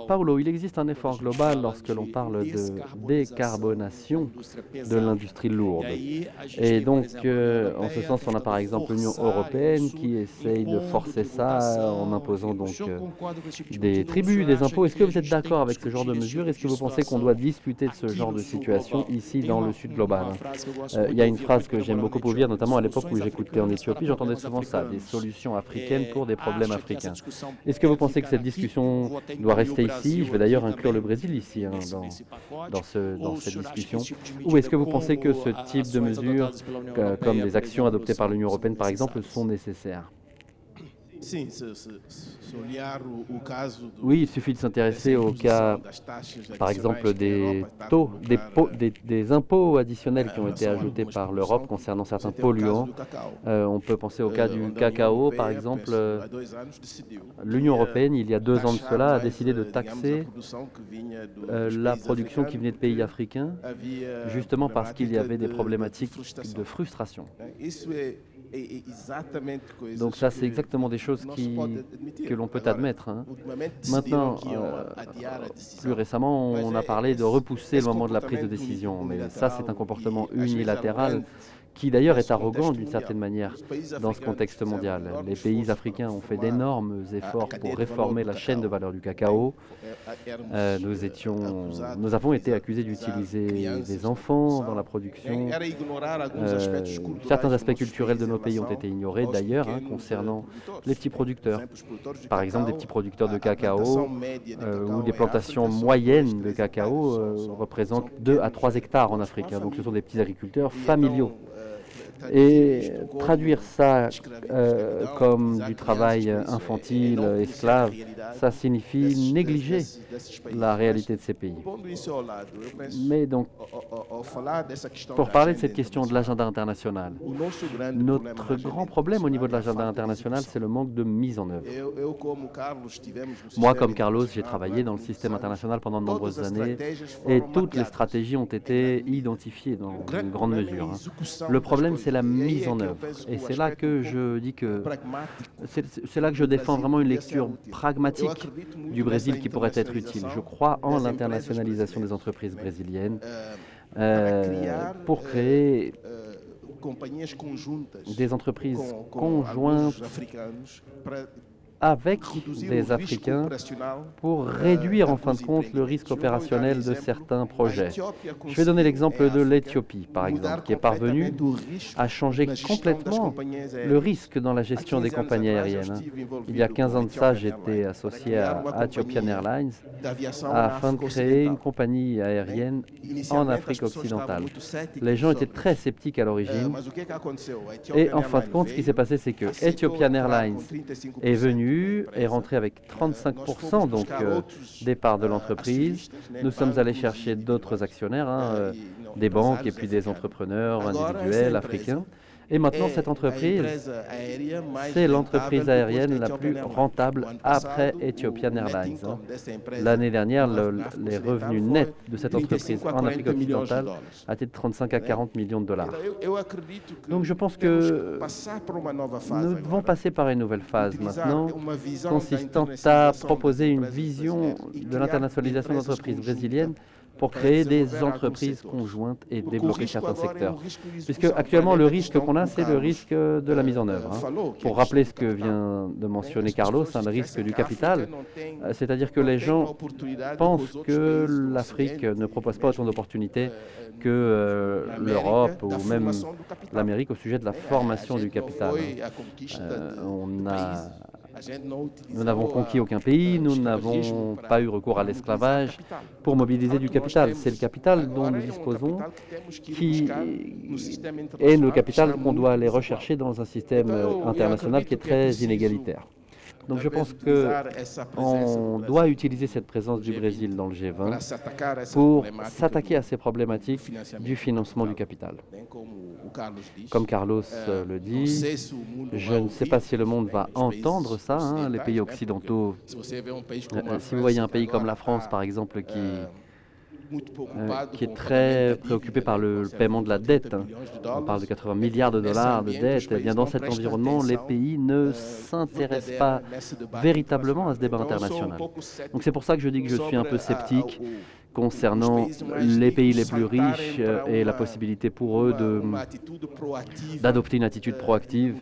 Speaker 1: Paulo, il existe un effort global lorsque l'on parle de décarbonation de l'industrie lourde. Et donc, en ce sens, on a par exemple l'Union européenne qui essaye de forcer ça en imposant donc des tribus, des impôts. Est-ce que vous êtes d'accord avec ce genre de mesures? Est-ce que vous pensez qu'on doit discuter de ce genre de situation ici dans le Sud global? Il y a une phrase que j'aime beaucoup ouvrir, notamment à l'époque où j'écoutais en Éthiopie, j'entendais souvent ça, des solutions africaines pour des problèmes africains. Est-ce que vous pensez que cette discussion doit rester ici? Je vais d'ailleurs inclure le Brésil ici dans cette discussion. Ou est-ce que vous pensez que ce type de mesures, comme des actions adoptées par l'Union européenne par exemple, sont nécessaires? Oui, il suffit de s'intéresser au cas, par exemple, des impôts additionnels qui ont été ajoutés par l'Europe concernant certains polluants. On peut penser au cas du cacao, par exemple. L'Union européenne, il y a 2 ans de cela, a décidé de taxer la production qui venait de pays africains, justement parce qu'il y avait des problématiques de frustration. Donc ça, c'est exactement des choses que l'on peut admettre. Maintenant, plus récemment, on a parlé de repousser le moment de la prise de décision, mais ça, c'est un comportement unilatéral qui d'ailleurs est arrogant d'une certaine manière dans ce contexte mondial. Les pays africains ont fait d'énormes efforts pour réformer la chaîne de valeur du cacao. Nous avons été accusés d'utiliser des enfants dans la production. Certains aspects culturels de nos pays ont été ignorés d'ailleurs concernant les petits producteurs. Par exemple, des petits producteurs de cacao ou des plantations moyennes de cacao représentent 2 à 3 hectares en Afrique. Donc ce sont des petits agriculteurs familiaux. Et traduire ça comme du travail infantile, esclave, ça signifie négliger la réalité de ces pays. Mais donc, pour parler de cette question de l'agenda international, notre grand problème au niveau de l'agenda international, c'est le manque de mise en œuvre. Moi, comme Carlos, j'ai travaillé dans le système international pendant de nombreuses années et toutes les stratégies ont été identifiées dans une grande mesure. Le problème, c'est la mise en œuvre. Et c'est là que je dis que c'est là que je défends vraiment une lecture pragmatique du Brésil qui pourrait être utile. Je crois en l'internationalisation des entreprises brésiliennes pour créer des entreprises conjointes avec des Africains pour réduire en fin de compte le risque opérationnel de certains projets. Je vais donner l'exemple de l'Éthiopie, par exemple, qui est parvenue à changer complètement le risque dans la gestion des compagnies aériennes. Il y a 15 ans de ça, j'étais associé à Ethiopian Airlines afin de créer une compagnie aérienne en Afrique occidentale. Les gens étaient très sceptiques à l'origine et en fin de compte, ce qui s'est passé, c'est que Ethiopian Airlines est venu est rentré avec 35% donc des parts de l'entreprise. Nous sommes allés chercher d'autres actionnaires, des banques et puis des entrepreneurs individuels africains. Et maintenant, cette entreprise, c'est l'entreprise aérienne la plus rentable après Ethiopian Airlines. L'année dernière, les revenus nets de cette entreprise en Afrique occidentale a été de 35 à 40 millions de dollars. Donc je pense que nous devons passer par une nouvelle phase maintenant, consistant à proposer une vision de l'internationalisation d'entreprises brésiliennes pour créer des entreprises conjointes et développer certains secteurs. Puisque actuellement, le risque qu'on a, c'est le risque de la mise en œuvre. Pour rappeler ce que vient de mentionner Carlos, le risque du capital, c'est-à-dire que les gens pensent que l'Afrique ne propose pas autant d'opportunités que l'Europe ou même l'Amérique au sujet de la formation du capital. Nous n'avons conquis aucun pays, nous n'avons pas eu recours à l'esclavage pour mobiliser du capital. C'est le capital dont nous disposons qui est le capital qu'on doit aller rechercher dans un système international qui est très inégalitaire. Donc je pense qu'on doit utiliser cette présence du Brésil dans le G20 pour s'attaquer à ces problématiques du financement du capital. Comme Carlos le dit, je ne sais pas si le monde va entendre ça, les pays occidentaux. Si vous voyez un pays comme la France, par exemple, qui est très préoccupé par le paiement de la dette. On parle de 80 milliards de dollars de dette. Eh bien, dans cet environnement, les pays ne s'intéressent pas véritablement à ce débat international. Donc c'est pour ça que je dis que je suis un peu sceptique concernant les pays les plus riches et la possibilité pour eux d'adopter une attitude proactive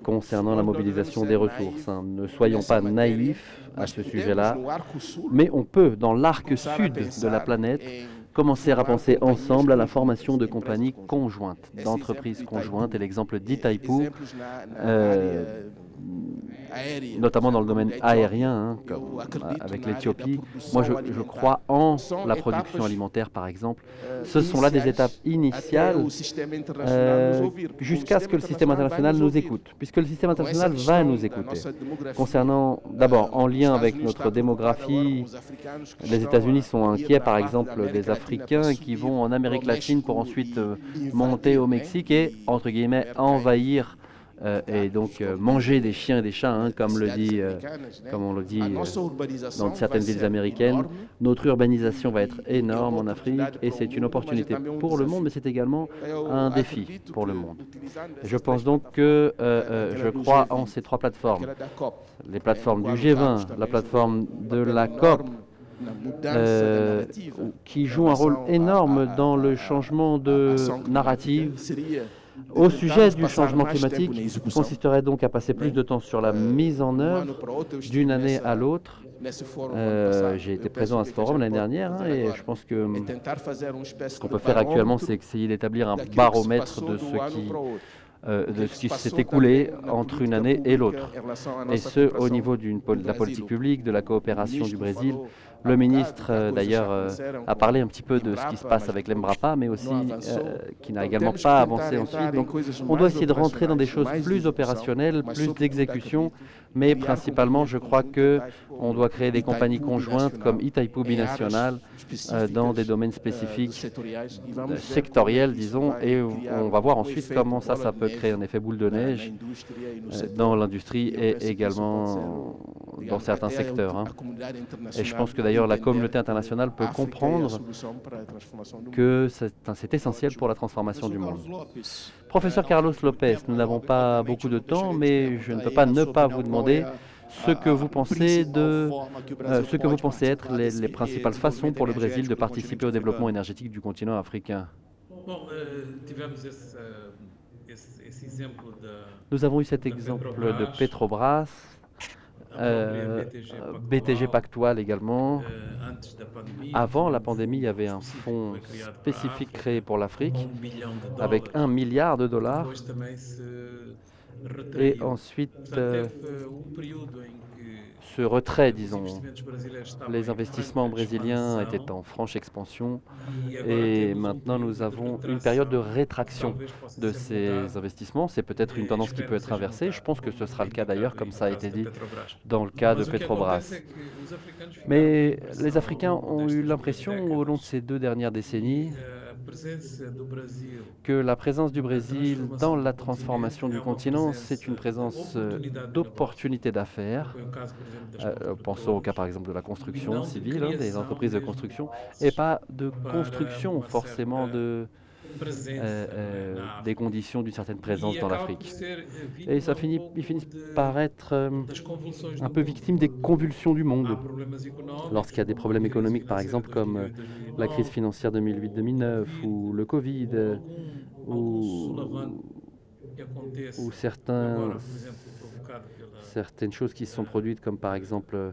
Speaker 1: concernant la mobilisation des ressources. Ne soyons pas naïfs à ce sujet-là, mais on peut, dans l'arc sud de la planète, commencer à penser ensemble à la formation de compagnies conjointes, d'entreprises conjointes, et l'exemple d'Itaipu, notamment dans le domaine aérien, comme avec l'Éthiopie. Moi, je crois en la production alimentaire, par exemple. Ce sont là des étapes initiales jusqu'à ce que le système international nous écoute, puisque le système international va nous écouter. Concernant, d'abord, en lien avec notre démographie, les États-Unis sont inquiets, par exemple, des Africains qui vont en Amérique latine pour ensuite monter au Mexique et, entre guillemets, envahir et donc manger des chiens et des chats, comme on le dit dans certaines villes américaines. Notre urbanisation va être énorme en Afrique et c'est une opportunité pour le monde, mais c'est également un défi pour le monde. Je pense donc que je crois en ces trois plateformes. Les plateformes du G20, la plateforme de la COP, qui joue un rôle énorme dans le changement de narrative. Au sujet du changement climatique, consisterait donc à passer plus de temps sur la mise en œuvre d'une année à l'autre. J'ai été présent à ce forum l'année dernière et je pense que ce qu'on peut faire actuellement, c'est essayer d'établir un baromètre de ce qui s'est écoulé entre une année et l'autre. Et ce, au niveau de la politique publique, de la coopération du Brésil. Le ministre, d'ailleurs, a parlé un petit peu de ce qui se passe avec l'Embrapa, mais aussi qui n'a également pas avancé ensuite. Donc, on doit essayer de rentrer dans des choses plus opérationnelles, plus d'exécution, mais principalement, je crois qu'on doit créer des compagnies conjointes comme Itaipu Binational dans des domaines spécifiques, sectoriels, disons, et on va voir ensuite comment ça peut créer un effet boule de neige dans l'industrie et également dans certains secteurs. Et je pense que d'ailleurs la communauté internationale peut comprendre que c'est essentiel pour la transformation du monde. Professeur Carlos Lopez, nous n'avons pas beaucoup de temps, mais je ne peux pas ne pas vous demander ce que vous pensez être les principales façons pour le Brésil de participer au développement énergétique du continent africain. Nous avons eu cet exemple de Petrobras, BTG Pactual également. Avant la pandémie, il y avait un fonds spécifique créé pour l'Afrique avec $1 milliard. Et ensuite, ce retrait, disons, les investissements brésiliens étaient en franche expansion et maintenant nous avons une période de rétraction de ces investissements. C'est peut-être une tendance qui peut être inversée. Je pense que ce sera le cas d'ailleurs, comme ça a été dit dans le cas de Petrobras. Mais les Africains ont eu l'impression au long de ces 2 dernières décennies que la présence du Brésil dans la transformation du continent, c'est une présence d'opportunités d'affaires. Pensons au cas par exemple de la construction civile, des entreprises de construction, et pas de construction forcément des conditions d'une certaine présence dans l'Afrique. Et ils finissent par être un peu victimes des convulsions du monde. Lorsqu'il y a des problèmes économiques, par exemple, comme la crise financière 2008-2009 ou le Covid, ou certaines choses qui se sont produites, comme par exemple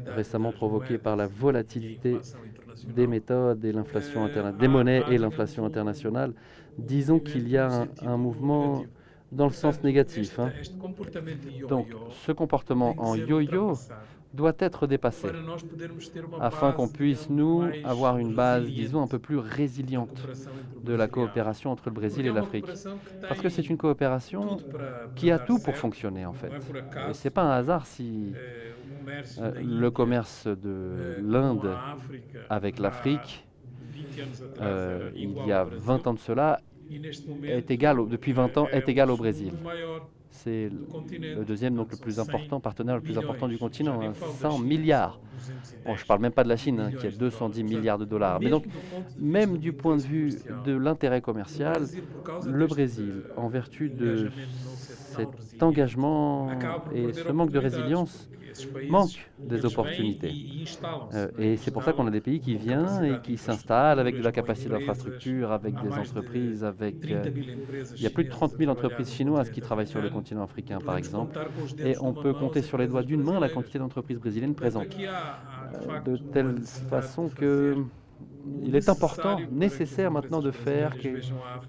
Speaker 1: récemment provoquées par la volatilité des méthodes et l'inflation des monnaies et l'inflation internationale, disons qu'il y a un mouvement dans le sens négatif. Donc, ce comportement en yo-yo doit être dépassé afin qu'on puisse, nous, avoir une base, disons, un peu plus résiliente de la coopération entre le Brésil et l'Afrique. Parce que c'est une coopération qui a tout pour fonctionner, en fait. Et ce n'est pas un hasard si le commerce de l'Inde avec l'Afrique, il y a 20 ans de cela, depuis 20 ans, est égal au Brésil. C'est le deuxième, donc le plus important, partenaire le plus important du continent, 100 milliards. Bon, je ne parle même pas de la Chine, qui a 210 milliards de dollars. Mais donc, même du point de vue de l'intérêt commercial, le Brésil, en vertu de cet engagement et ce manque de résilience, manquent des opportunités. Et c'est pour ça qu'on a des pays qui viennent et qui s'installent avec de la capacité d'infrastructure, avec des entreprises, avec... il y a plus de 30 000 entreprises chinoises qui travaillent sur le continent africain, par exemple. Et on peut compter sur les doigts d'une main la quantité d'entreprises brésiliennes présentes. De telle façon que... il est important, nécessaire maintenant de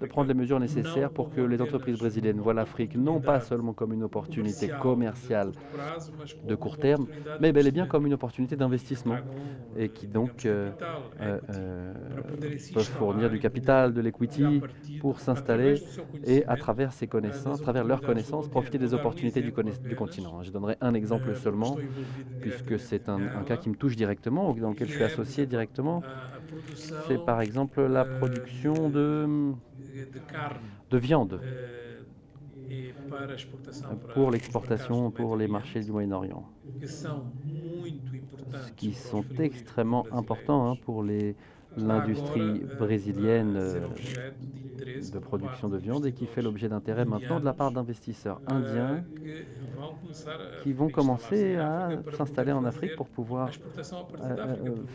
Speaker 1: prendre les mesures nécessaires pour que les entreprises brésiliennes voient l'Afrique non pas seulement comme une opportunité commerciale de court terme, mais bel et bien comme une opportunité d'investissement et qui donc peuvent fournir du capital, de l'equity pour s'installer et à travers ces connaissances, à travers leurs connaissances, profiter des opportunités du continent. Je donnerai un exemple seulement, puisque c'est un cas qui me touche directement, dans lequel je suis associé directement. C'est par exemple la production de viande pour l'exportation pour les marchés du Moyen-Orient, qui sont extrêmement importants pour l'industrie brésilienne de production de viande et qui fait l'objet d'intérêt maintenant de la part d'investisseurs indiens qui vont commencer à s'installer en Afrique pour pouvoir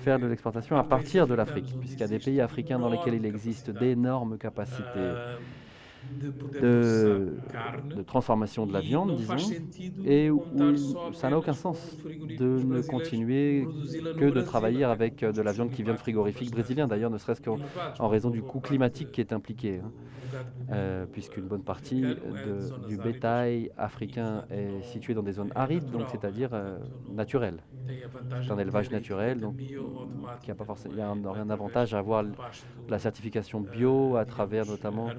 Speaker 1: faire de l'exportation à partir de l'Afrique, puisqu'il y a des pays africains dans lesquels il existe d'énormes capacités de transformation de la viande, disons, et où ça n'a aucun sens de ne continuer que de travailler avec de la viande qui vient de frigorifiques brésiliens, d'ailleurs, ne serait-ce qu'en raison du coût climatique qui est impliqué, puisqu'une bonne partie du bétail africain est située dans des zones arides, donc c'est-à-dire naturelles. C'est un élevage naturel, donc il y a un avantage à avoir la certification bio à travers notamment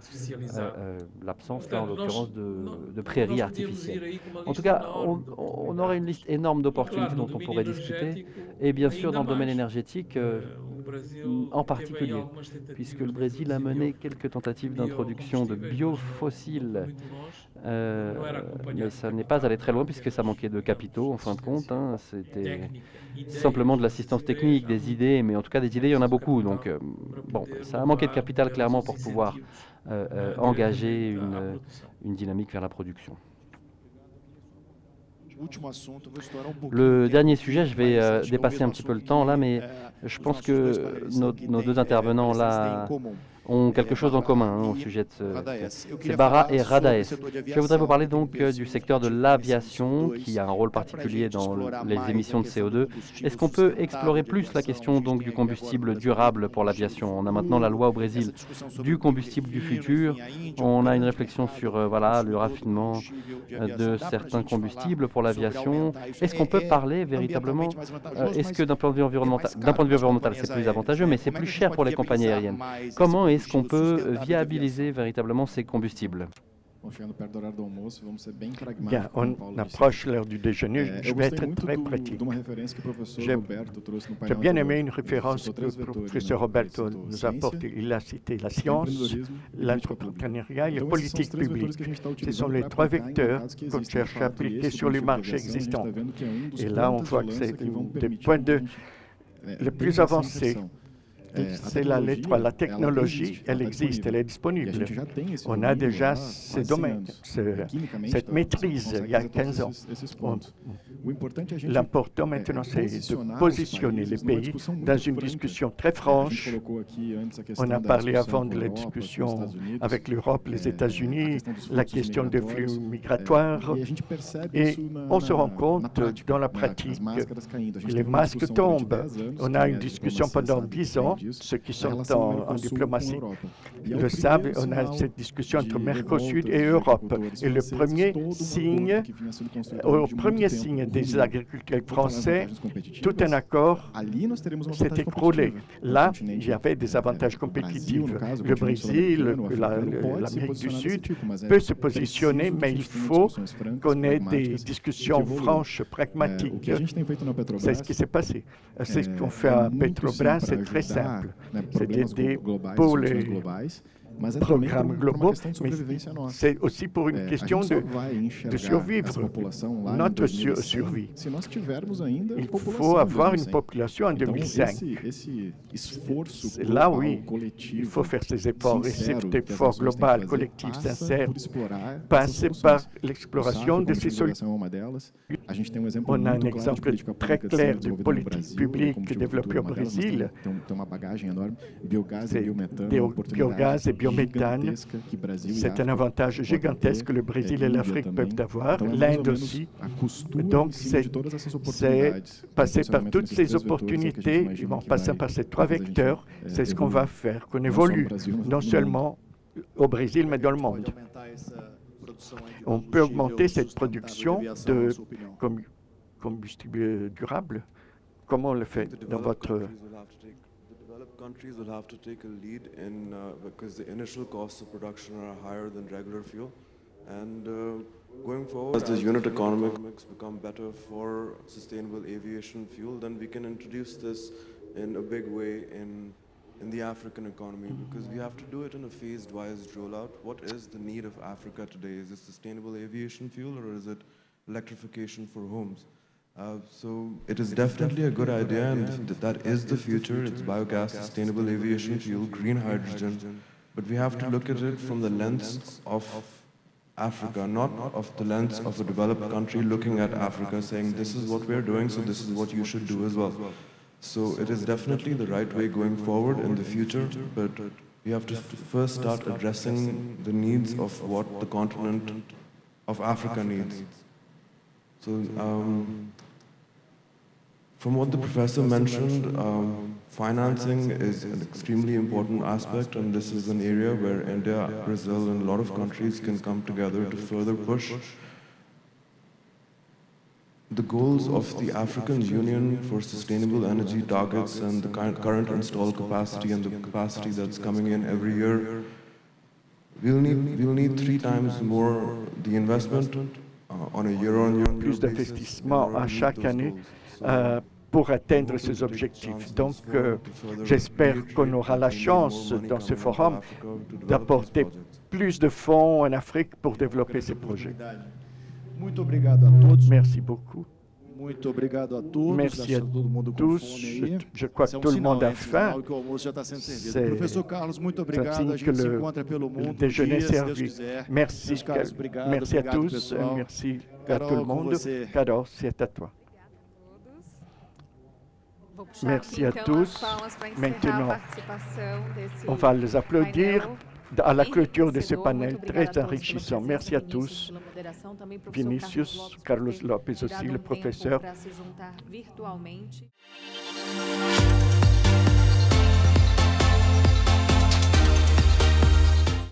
Speaker 1: l'absence, là en l'occurrence, de prairies artificielles. En tout cas, on aurait une liste énorme d'opportunités dont on pourrait discuter, et bien sûr dans le domaine énergétique en particulier, puisque le Brésil a mené quelques tentatives d'introduction de biofossiles, mais ça n'est pas allé très loin puisque ça manquait de capitaux en fin de compte. C'était simplement de l'assistance technique, des idées, mais en tout cas des idées il y en a beaucoup, donc bon, ça a manqué de capital clairement pour pouvoir engager une dynamique vers la production. Le dernier sujet, je vais dépasser un petit peu le temps là, mais je pense que nos deux intervenants là ont quelque chose en commun au sujet de c'est Barra et Radaes. Je voudrais vous parler donc du secteur de l'aviation qui a un rôle particulier dans les émissions de CO2. Est-ce qu'on peut explorer plus la question donc du combustible durable pour l'aviation? On a maintenant la loi au Brésil du combustible du futur. On a une réflexion sur voilà, le raffinement de certains combustibles pour l'aviation. Est-ce qu'on peut parler véritablement, est-ce que d'un point de vue environnemental, c'est plus avantageux, mais c'est plus cher pour les compagnies aériennes? Comment est-ce qu'on peut viabiliser véritablement ces combustibles?
Speaker 2: Bien, on approche l'heure du déjeuner. Je vais être très pratique. J'ai bien aimé une référence que le professeur Roberto nous apporte. Il a cité la science, l'entrepreneuriat et les politiques publiques. Ce sont les trois vecteurs qu'on cherche à appliquer sur les marchés existants. Et là, on voit que c'est des points les plus avancés. C'est la lettre 3. La technologie, elle existe, elle est disponible. On a déjà ces domaines, cette maîtrise il y a 15 ans. L'important maintenant, c'est de positionner les pays dans une discussion très franche. On a parlé avant de la discussion avec l'Europe, les États-Unis, la question des flux migratoires. Et on se rend compte dans la pratique, les masques tombent. On a une discussion pendant 10 ans. Ceux qui sont en diplomatie le savent, on a cette discussion entre Mercosur et Europe. Et le premier signe des agriculteurs français, tout un accord s'est écroulé. Là, il y avait des avantages compétitifs. Le Brésil, l'Amérique du Sud peut se positionner, mais il faut qu'on ait des discussions franches, pragmatiques. C'est ce qui s'est passé. C'est ce qu'on fait à Petrobras, c'est très simple. C'est des pôles programmes globaux, mais c'est aussi pour une question de survivre, notre survie. Il faut avoir une population en 2005. Là, oui, il faut faire ces efforts, et cet effort global, collectif, sincère, passe par l'exploration de ces solutions. On a un exemple très clair de politique publique développée au Brésil. C'est biogaz et biométhane. C'est un avantage gigantesque que le Brésil et l'Afrique peuvent avoir, l'Inde aussi. Donc, c'est passer par toutes ces opportunités, en passant par ces trois vecteurs, c'est ce qu'on va faire, qu'on évolue, non seulement au Brésil, mais dans le monde. On peut augmenter cette production de combustible durable. Comment on le fait dans votre...
Speaker 3: Countries will have to take a lead in because the initial costs of production are higher than regular fuel, and going forward, as the unit economics become better for sustainable aviation fuel, then we can introduce this in a big way in the African economy, because we have to do it in a phased-wise rollout. What is the need of Africa today? Is it sustainable aviation fuel, or is it electrification for homes? So it is definitely a good idea, and that is the future. It's biogas, sustainable aviation fuel, green hydrogen. But we have to look at it from the lens of Africa, not of the lens of a developed country looking at Africa, saying this is what we're doing, so this is what you should do as well. So it is definitely the right way going forward in the future, but we have to first start addressing the needs of what the continent of Africa needs. So from what the professor mentioned, financing is an extremely important aspect, and this is an area where India, Brazil, and a lot of countries can come together to further push the goals of the African Union for sustainable energy targets and the current installed capacity and the capacity that's coming in every year. We'll need 3 times more the investment on a year-on-year
Speaker 2: plus d'investissement à chaque année pour atteindre ces objectifs. Donc, j'espère qu'on aura la chance dans ce forum d'apporter plus de fonds en Afrique pour développer ces projets. Merci beaucoup. Merci à tous. Je crois que tout le monde a faim. C'est un signe que le déjeuner est servi. Merci à tous. Merci à tout le monde. Carol, c'est à toi. Merci à tous. Maintenant, on va les applaudir à la clôture de ce panel très enrichissant. Merci à tous. Vinicius, Carlos Lopes aussi, le professeur.